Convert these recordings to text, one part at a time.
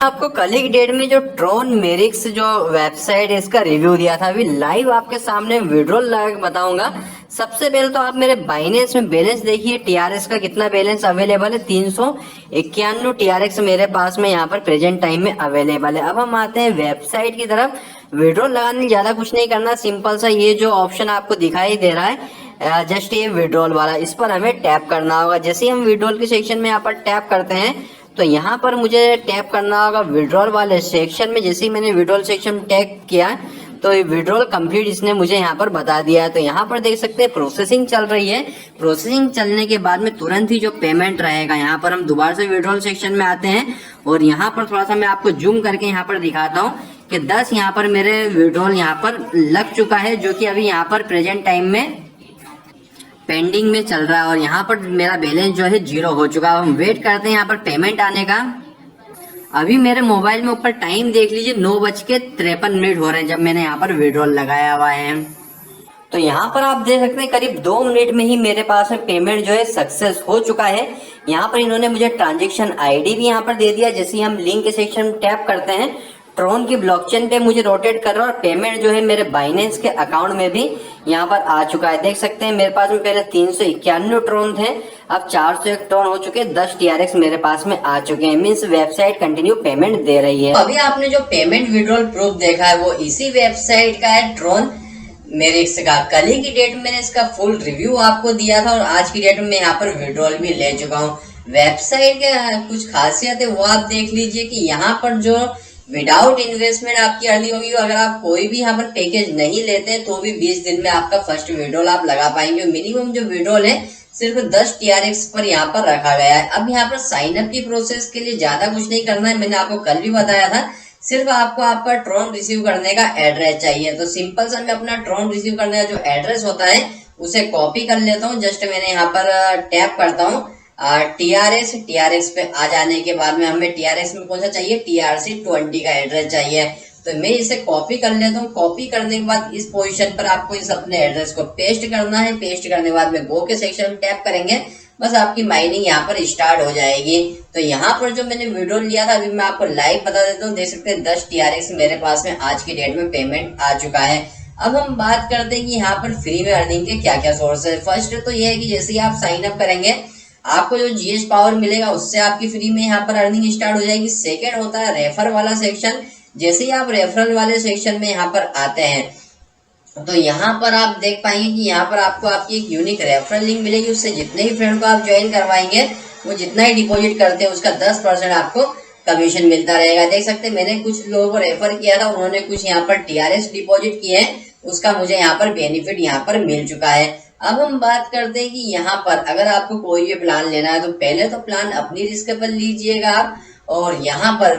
आपको कल की डेट में जो ट्रोन मेरिक्स जो वेबसाइट है इसका रिव्यू दिया था, अभी लाइव आपके सामने विड्रॉल लगा के बताऊंगा। सबसे पहले तो आप मेरे बाइनेंस में बैलेंस देखिए, टीआरएक्स का कितना बैलेंस अवेलेबल है। 391 टीआरएक्स मेरे पास में यहाँ पर प्रेजेंट टाइम में अवेलेबल है। अब हम आते हैं वेबसाइट की तरफ। विड्रॉल लगाने ज्यादा कुछ नहीं करना, सिंपल सा ये जो ऑप्शन आपको दिखाई दे रहा है जस्ट ये विड्रॉल वाला, इस पर हमें टैप करना होगा। जैसे ही हम विड्रॉल के सेक्शन में यहाँ पर टैप करते हैं तो यहाँ पर मुझे टैप करना होगा विड्रॉल वाले सेक्शन में। जैसे ही मैंने विड्रॉल सेक्शन में टैप किया तो ये विड्रॉल कंप्लीट इसने मुझे यहाँ पर बता दिया है। तो यहाँ पर देख सकते हैं प्रोसेसिंग चल रही है। प्रोसेसिंग चलने के बाद में तुरंत ही जो पेमेंट रहेगा, यहाँ पर हम दोबारा से विड्रॉल सेक्शन में आते हैं और यहाँ पर थोड़ा सा मैं आपको जूम करके यहाँ पर दिखाता हूँ कि 10 यहाँ पर मेरे विड्रॉल यहाँ पर लग चुका है, जो कि अभी यहाँ पर प्रेजेंट टाइम में पेंडिंग में चल रहा है और यहाँ पर मेरा बैलेंस जो है 0 हो चुका है। हम वेट करते हैं यहाँ पर पेमेंट आने का। अभी मेरे मोबाइल में ऊपर टाइम देख लीजिए, 9:53 हो रहे हैं जब मैंने यहाँ पर विड्रॉल लगाया हुआ है। तो यहाँ पर आप देख सकते हैं करीब 2 मिनट में ही मेरे पास में पेमेंट जो है सक्सेस हो चुका है। यहाँ पर इन्होंने मुझे ट्रांजेक्शन आईडी भी यहाँ पर दे दिया। जैसे ही हम लिंक के सेक्शन में टैप करते हैं ट्रोन की ब्लॉकचेन पे मुझे रोटेट कर रहा है और पेमेंट जो है मेरे बाइनेंस के अकाउंट में भी यहाँ पर आ चुका है। देख सकते हैं मेरे पास में पहले 391 ट्रोन थे, अब 401 ट्रोन हो चुके, 10 टीआरएक्स मेरे पास में आ चुके हैं। मीन्स वेबसाइट कंटिन्यू पेमेंट दे रही है। अभी आपने जो पेमेंट विड्रॉल प्रूफ देखा है वो इसी वेबसाइट का है, ट्रोन मेरिक्स का। कल ही की डेट में मैंने इसका फुल रिव्यू आपको दिया था और आज की डेट में यहाँ पर विड्रॉल भी ले चुका हूँ। वेबसाइट के कुछ खासियत है वो आप देख लीजिए कि यहाँ पर जो विदाउट इन्वेस्टमेंट आपकी अर्निंग होगी। अगर आप कोई भी यहाँ पर पैकेज नहीं लेते हैं तो भी 20 दिन में आपका फर्स्ट विड्रॉल आप लगा पाएंगे। मिनिमम जो विड्रॉल है सिर्फ 10 टीआरएक्स पर यहाँ पर रखा गया है। अब यहाँ पर साइन अप की प्रोसेस के लिए ज्यादा कुछ नहीं करना है, मैंने आपको कल भी बताया था। सिर्फ आपको आपका ट्रोन रिसीव करने का एड्रेस चाहिए। तो सिंपल सा मैं अपना ट्रोन रिसीव करने का जो एड्रेस होता है उसे कॉपी कर लेता हूँ। जस्ट मैंने यहाँ पर टैप करता हूँ टीआरएक्स पे आ जाने के बाद में हमें टीआरएक्स में कौन सा चाहिए, TRC20 का एड्रेस चाहिए। तो मैं इसे कॉपी कर लेता हूँ। कॉपी करने के बाद इस पोजीशन पर आपको इस अपने एड्रेस को पेस्ट करना है। पेस्ट करने के बाद में गो के सेक्शन में टैप करेंगे, बस आपकी माइनिंग यहाँ पर स्टार्ट हो जाएगी। तो यहाँ पर जो मैंने वीडियो लिया था अभी मैं आपको लाइव बता देता हूँ। देख सकते हैं 10 TRX मेरे पास में आज की डेट में पेमेंट आ चुका है। अब हम बात करते हैं कि यहाँ पर फ्री में अर्निंग के क्या क्या सोर्स है। फर्स्ट तो ये है कि जैसे ही आप साइन अप करेंगे आपको जो जीएस पावर मिलेगा उससे आपकी फ्री में यहाँ पर अर्निंग स्टार्ट हो जाएगी। सेकेंड होता है रेफर वाला सेक्शन। जैसे ही आप रेफरल वाले सेक्शन में यहाँ पर आते हैं तो यहाँ पर आप देख पाएंगे कि यहाँ पर आपको आपकी एक यूनिक रेफरल लिंक मिलेगी। उससे जितने ही फ्रेंड को आप ज्वाइन करवाएंगे वो जितना ही डिपॉजिट करते हैं उसका 10% आपको कमीशन मिलता रहेगा। देख सकते हैं मैंने कुछ लोगों को रेफर किया था, उन्होंने कुछ यहाँ पर टीआरएस डिपॉजिट किए हैं, उसका मुझे यहाँ पर बेनिफिट यहाँ पर मिल चुका है। अब हम बात करते हैं कि यहाँ पर अगर आपको कोई भी प्लान लेना है तो पहले तो प्लान अपनी रिस्क पर लीजिएगा आप। और यहाँ पर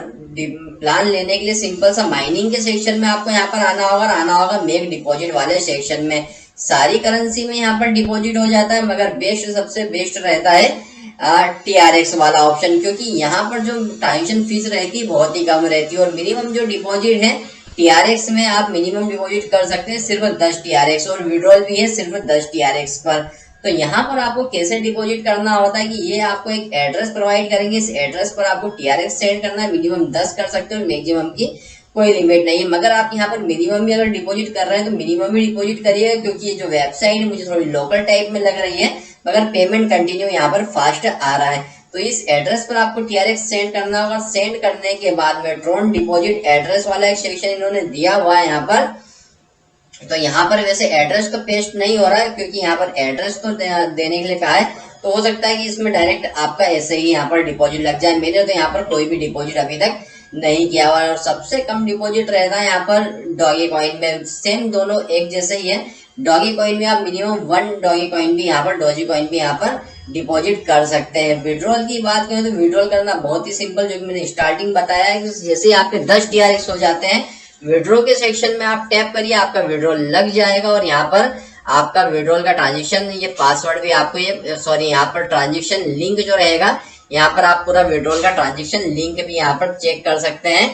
प्लान लेने के लिए सिंपल सा माइनिंग के सेक्शन में आपको यहाँ पर आना होगा मेक डिपॉजिट वाले सेक्शन में। सारी करेंसी में यहाँ पर डिपॉजिट हो जाता है, मगर सबसे बेस्ट रहता है टीआरएक्स वाला ऑप्शन, क्योंकि यहाँ पर जो ट्रांजेक्शन फीस रहती है बहुत ही कम रहती है और मिनिमम जो डिपॉजिट है टीआरएक्स में आप मिनिमम डिपॉजिट कर सकते हैं सिर्फ 10 टीआरएक्स और विड्रॉल भी है सिर्फ 10 टीआरएक्स पर। तो यहाँ पर आपको कैसे डिपॉजिट करना होता है कि ये आपको एक एड्रेस प्रोवाइड करेंगे, इस एड्रेस पर आपको टीआरएक्स सेंड करना है। मिनिमम 10 कर सकते हो, मैक्सिमम की कोई लिमिट नहीं है। मगर आप यहाँ पर मिनिमम भी अगर डिपॉजिट कर रहे हैं तो मिनिमम ही डिपॉजिट करिए, क्योंकि ये जो वेबसाइट मुझे थोड़ी लोकल टाइप में लग रही है मगर पेमेंट कंटिन्यू यहाँ पर फास्ट आ रहा है। तो इस एड्रेस पर आपको टीआरएक्स सेंड करना होगा। सेंड करने के बाद में ट्रोन डिपॉजिट एड्रेस वाला एक सेक्शन इन्होंने दिया हुआ है यहाँ पर। तो यहाँ पर वैसे एड्रेस तो पेस्ट नहीं हो रहा है क्योंकि यहाँ पर एड्रेस तो देने के लिए कहा है, तो हो सकता है कि इसमें डायरेक्ट आपका ऐसे ही यहाँ पर डिपॉजिट लग जाए। मैंने तो यहाँ पर कोई भी डिपॉजिट अभी तक नहीं किया हुआ और सबसे कम डिपॉजिट रहता है यहाँ पर डॉगी कॉइन में। सेम दोनों एक जैसे ही है। डॉगी कॉइन में आप मिनिमम 1 डॉगी कॉइन भी यहाँ पर डॉजी कॉइन भी यहाँ पर डिपॉजिट कर सकते हैं। विड्रॉल की बात करें तो विड्रॉल करना बहुत ही सिंपल, जो कि मैंने स्टार्टिंग बताया है कि जैसे ही आपके 10 टीआरएक्स हो जाते हैं विड्रॉ के सेक्शन में आप टैप करिए, आपका विड्रॉल लग जाएगा और यहाँ पर आपका विड्रॉल का ट्रांजेक्शन ये पासवर्ड भी आपको यहाँ पर ट्रांजेक्शन लिंक जो रहेगा यहाँ पर आप पूरा विड्रॉल का ट्रांजेक्शन लिंक भी यहाँ पर चेक कर सकते हैं।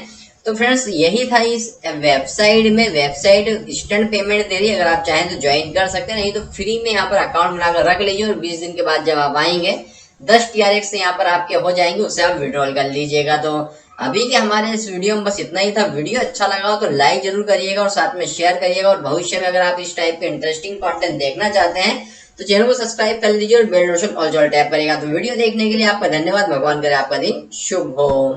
तो फ्रेंड्स यही था इस वेबसाइट में। वेबसाइट इंस्टेंट पेमेंट दे रही है, अगर आप चाहें तो ज्वाइन कर सकते हैं, नहीं तो फ्री में यहाँ पर अकाउंट बनाकर रख लीजिए और 20 दिन के बाद जब आप आएंगे 10 TRX यहाँ पर आपके हो जाएंगे, उससे आप विड्रॉल कर लीजिएगा। तो अभी के हमारे इस वीडियो में बस इतना ही था। वीडियो अच्छा लगा हो तो लाइक जरूर करिएगा और साथ में शेयर करिएगा, और भविष्य में अगर आप इस टाइप के इंटरेस्टिंग कंटेंट देखना चाहते हैं तो चैनल को सब्सक्राइब कर लीजिए और बेल नोटिफिकेशन ऑल जॉल टैप करेगा। तो वीडियो देखने के लिए आपका धन्यवाद। भगवान करे आपका दिन शुभ हो।